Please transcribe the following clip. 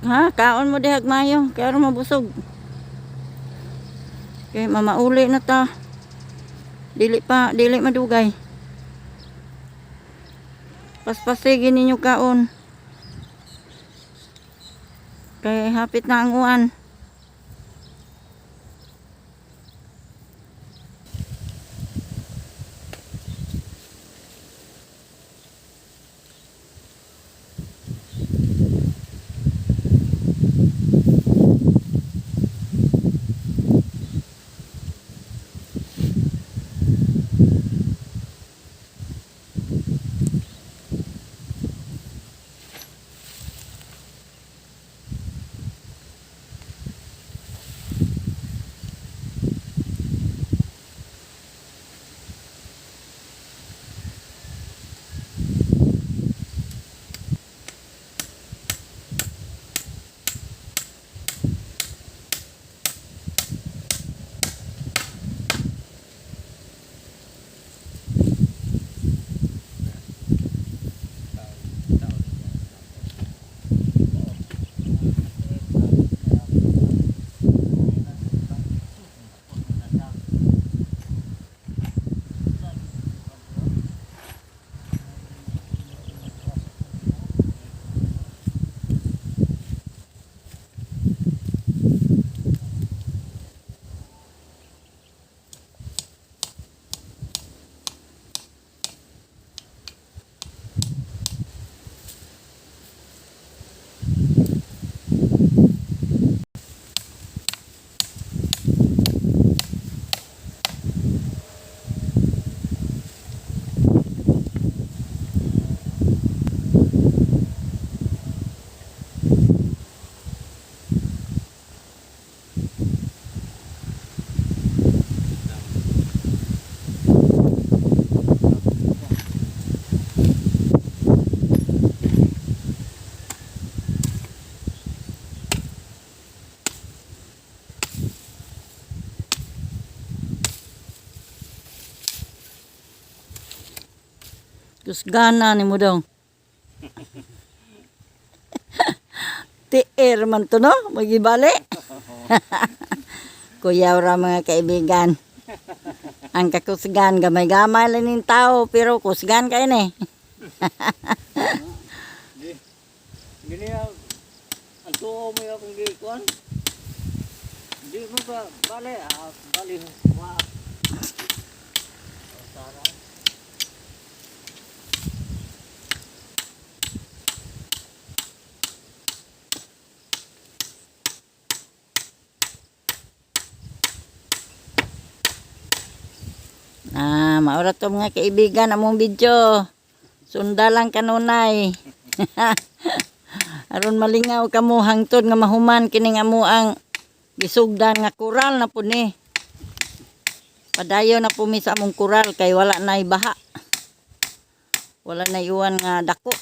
ha, kaon mo dihag mayo, kaya ron mabusog. Okay, mamauli na ta. Dili madugay. Paspasigin ninyo kaon. Kay hapit na ang uwan. Kusgana ni mo daw. Tiir man to no, magibali. Kuya ra mga kaibigan. Ang kakusgan gamay-gamay lang ning tao pero kusgan kay ni. Gini ang tuo mo akong gikuan. Di mo ba bale wa. Maura to mga kaibigan among video. Sunda lang kanunay. Aron malingaw kamo hangtod nga mahuman kining amo ang gisugdan nga kural na pud ni. Padayon na pumi sa among kural kay wala nay baha. Wala nay uwan nga dako.